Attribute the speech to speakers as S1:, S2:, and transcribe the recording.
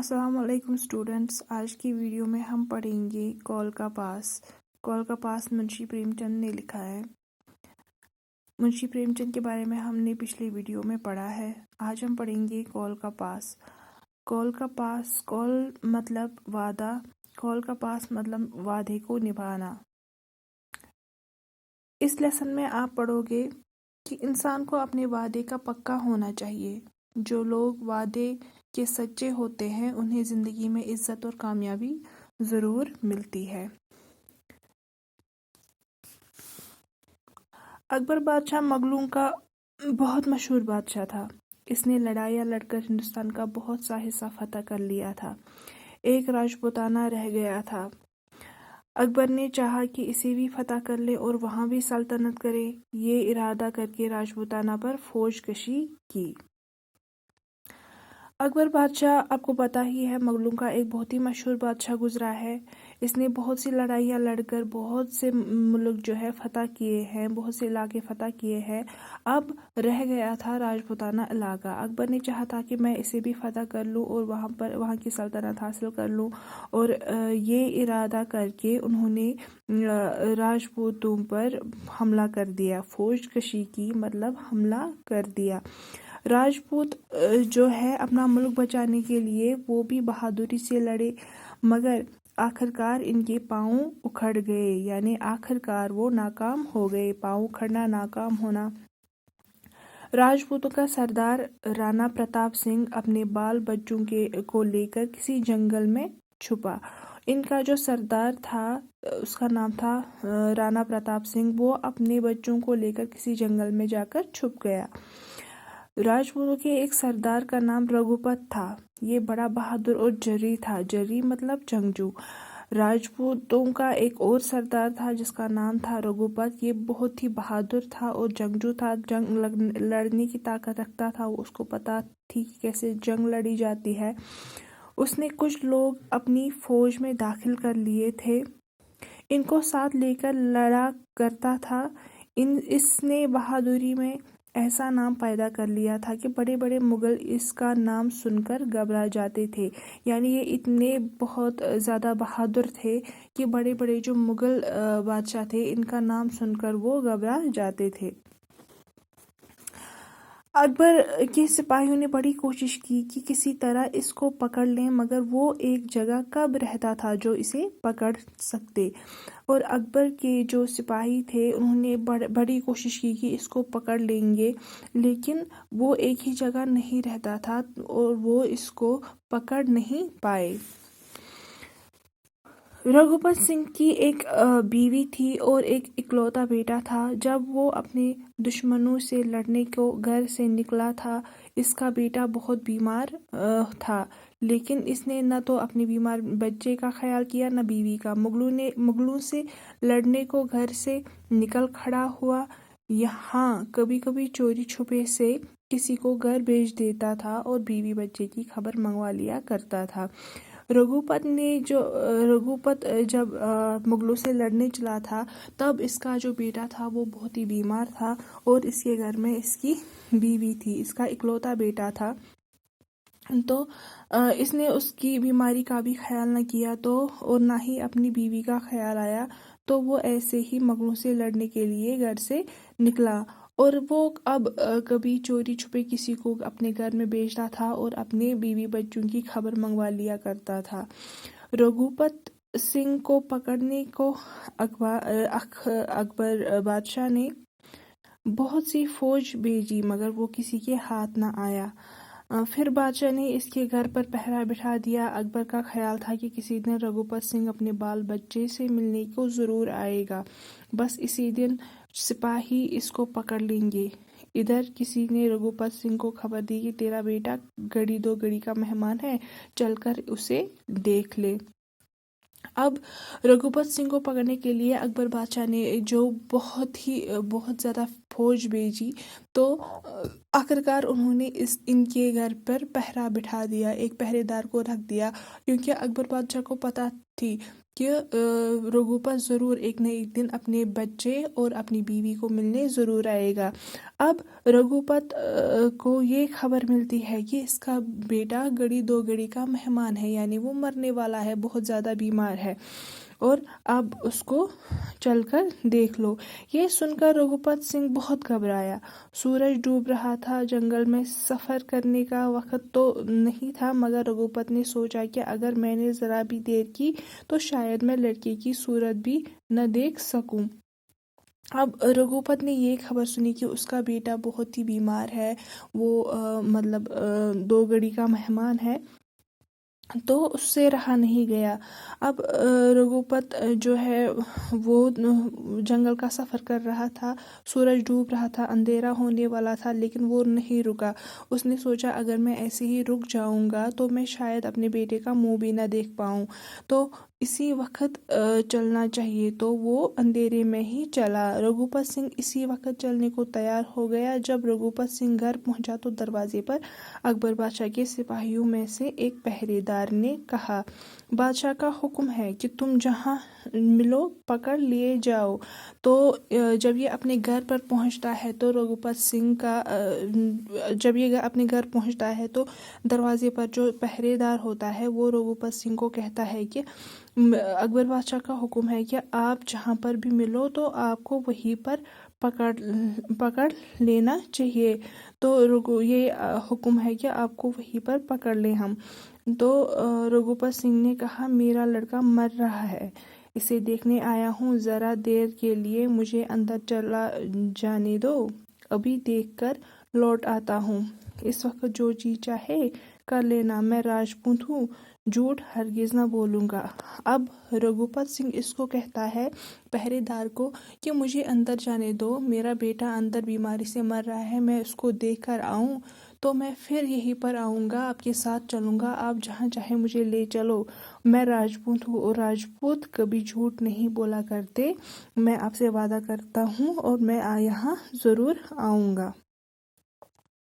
S1: अस्सलाम वालेकुम स्टूडेंट्स। आज की वीडियो में हम पढ़ेंगे कौल का पास। कौल का पास मुंशी प्रेमचंद ने लिखा है। मुंशी प्रेमचंद के बारे में हमने पिछली वीडियो में पढ़ा है। आज हम पढ़ेंगे कौल का पास। कौल का पास, कौल मतलब वादा, कौल का पास मतलब वादे को निभाना। इस लेसन में आप पढ़ोगे कि इंसान को अपने वादे का पक्का होना चाहिए। जो लोग वादे के सच्चे होते हैं उन्हें ज़िंदगी में इज्जत और कामयाबी ज़रूर मिलती है। अकबर बादशाह मगलों का बहुत मशहूर बादशाह था। इसने लड़ाइयाँ लड़कर हिंदुस्तान का बहुत सा हिस्सा फतह कर लिया था। एक राजपूताना रह गया था। अकबर ने चाहा कि इसे भी फतह कर ले और वहाँ भी सल्तनत करे। ये इरादा करके राजपूताना पर फौज कशी की। अकबर बादशाह, आपको पता ही है, मुगलों का एक बहुत ही मशहूर बादशाह गुजरा है। इसने बहुत सी लड़ाइयाँ लड़कर बहुत से मुल्क जो है फतह किए हैं, बहुत से इलाके फतह किए हैं। अब रह गया था राजपूताना इलाका। अकबर ने चाहा था कि मैं इसे भी फतह कर लूँ और वहाँ की सल्तनत हासिल कर लूँ। और ये इरादा करके उन्होंने राजपूतों पर हमला कर दिया। फौज कशी की मतलब हमला कर दिया। राजपूत जो है अपना मुल्क बचाने के लिए वो भी बहादुरी से लड़े, मगर आखिरकार इनके पाँव उखड़ गए, यानी आखिरकार वो नाकाम हो गए। पाँव उखड़ना, नाकाम होना। राजपूतों का सरदार राणा प्रताप सिंह अपने बाल बच्चों को लेकर किसी जंगल में छुपा। इनका जो सरदार था उसका नाम था राणा प्रताप सिंह। वो अपने बच्चों को लेकर किसी जंगल में जाकर छुप गया। राजपूतों के एक सरदार का नाम रघुपत था। ये बड़ा बहादुर और जर्री था। जर्री मतलब जंगजू। राजपूतों का एक और सरदार था जिसका नाम था रघुपत। ये बहुत ही बहादुर था और जंगजू था। जंग लड़ने की ताकत रखता था। उसको पता थी कि कैसे जंग लड़ी जाती है। उसने कुछ लोग अपनी फौज में दाखिल कर लिए थे। इनको साथ लेकर लड़ा करता था। इसने बहादुरी में ऐसा नाम पैदा कर लिया था कि बड़े बड़े मुगल इसका नाम सुनकर घबरा जाते थे। यानी ये इतने बहुत ज़्यादा बहादुर थे कि बड़े बड़े जो मुगल बादशाह थे इनका नाम सुनकर वो घबरा जाते थे। अकबर के सिपाहियों ने बड़ी कोशिश की कि किसी तरह इसको पकड़ लें, मगर वो एक जगह कब रहता था जो इसे पकड़ सकते। और अकबर के जो सिपाही थे उन्होंने बड़ी कोशिश की कि इसको पकड़ लेंगे, लेकिन वो एक ही जगह नहीं रहता था और वो इसको पकड़ नहीं पाए। रघुपत सिंह की एक बीवी थी और एक इकलौता बेटा था। जब वो अपने दुश्मनों से लड़ने को घर से निकला था, इसका बेटा बहुत बीमार था, लेकिन इसने न तो अपने बीमार बच्चे का ख्याल किया न बीवी का। मुगलों से लड़ने को घर से निकल खड़ा हुआ। यहाँ कभी कभी चोरी छुपे से किसी को घर भेज देता था और बीवी बच्चे की खबर मंगवा लिया करता था। रघुपत जब मुगलों से लड़ने चला था तब इसका जो बेटा था वो बहुत ही बीमार था और इसके घर में इसकी बीवी थी, इसका इकलौता बेटा था। तो इसने उसकी बीमारी का भी ख्याल न किया और ना ही अपनी बीवी का ख्याल आया। तो वो ऐसे ही मुगलों से लड़ने के लिए घर से निकला और वो अब कभी चोरी छुपे किसी को अपने घर में भेजता था और अपने बीवी बच्चों की खबर मंगवा लिया करता था। रघुपत सिंह को पकड़ने को अकबर बादशाह ने बहुत सी फौज भेजी, मगर वो किसी के हाथ ना आया। फिर बादशाह ने इसके घर पर पहरा बिठा दिया। अकबर का ख्याल था कि किसी दिन रघुपत सिंह अपने बाल बच्चे से मिलने को ज़रूर आएगा, बस इसी दिन सिपाही इसको पकड़ लेंगे। इधर किसी ने रघुपत सिंह को खबर दी कि तेरा बेटा घड़ी दो घड़ी का मेहमान है, चलकर उसे देख ले। अब रघुपत सिंह को पकड़ने के लिए अकबर बादशाह ने जो बहुत ज़्यादा فوج بھیجی تو آخرکار انہوں نے ان کے گھر پر پہرا بٹھا دیا، ایک پہرے دار کو رکھ دیا، کیونکہ اکبر بادشاہ کو پتہ تھی کہ رگھوپت ضرور ایک نہ ایک دن اپنے بچے اور اپنی بیوی کو ملنے ضرور آئے گا۔ اب رگھوپت کو یہ خبر ملتی ہے کہ اس کا بیٹا گھڑی دو گھڑی کا مہمان ہے، یعنی وہ مرنے والا ہے، بہت زیادہ بیمار ہے، اور اب اس کو چل کر دیکھ لو۔ یہ سن کر رگھوپت سنگھ بہت گھبرایا۔ سورج ڈوب رہا تھا، جنگل میں سفر کرنے کا وقت تو نہیں تھا، مگر رگھوپت نے سوچا کہ اگر میں نے ذرا بھی دیر کی تو شاید میں لڑکے کی صورت بھی نہ دیکھ سکوں۔ اب رگھوپت نے یہ خبر سنی کہ اس کا بیٹا بہت ہی بیمار ہے، وہ دو گھڑی کا مہمان ہے، تو اس سے رہا نہیں گیا۔ اب رگھوپت جو ہے وہ جنگل کا سفر کر رہا تھا، سورج ڈوب رہا تھا، اندھیرا ہونے والا تھا، لیکن وہ نہیں رکا۔ اس نے سوچا اگر میں ایسے ہی رک جاؤں گا تو میں شاید اپنے بیٹے کا منہ بھی نہ دیکھ پاؤں، تو اسی وقت چلنا چاہیے، تو وہ اندھیرے میں ہی چلا۔ رگھوپت سنگھ اسی وقت چلنے کو تیار ہو گیا۔ جب رگھوپت سنگھ گھر پہنچا تو دروازے پر اکبر بادشاہ کے سپاہیوں میں سے ایک پہرے دار نے کہا، بادشاہ کا حکم ہے کہ تم جہاں ملو پکڑ لیے جاؤ۔ تو جب یہ اپنے گھر پر پہنچتا ہے تو اپنے گھر پہنچتا ہے تو دروازے پر جو پہرے دار ہوتا ہے وہ رگھوپت سنگھ کو کہتا ہے کہ اکبر بادشاہ کا حکم ہے کہ آپ جہاں پر بھی ملو تو آپ کو وہیں پر پکڑ لینا چاہیے، تو یہ حکم ہے کہ آپ کو وہیں پر پکڑ لیں ہم۔ تو رگھوپت سنگھ نے کہا میرا لڑکا مر رہا ہے، اسے دیکھنے آیا ہوں، ذرا دیر کے لیے مجھے اندر چلا جانے دو، ابھی دیکھ کر لوٹ آتا ہوں، اس وقت جو جی چاہے کر لینا، میں راجپوت ہوں، جھوٹ ہرگز نہ بولوں گا۔ اب رگھوپت سنگھ اس کو کہتا ہے پہرے دار کو کہ مجھے اندر جانے دو، میرا بیٹا اندر بیماری سے مر رہا ہے، میں اس کو دیکھ کر آؤں تو میں پھر یہیں پر آؤں گا، آپ کے ساتھ چلوں گا، آپ جہاں چاہے مجھے لے چلو، میں راجپوت ہوں اور راجپوت کبھی جھوٹ نہیں بولا کرتے، میں آپ سے وعدہ کرتا ہوں اور میں یہاں ضرور آؤں گا۔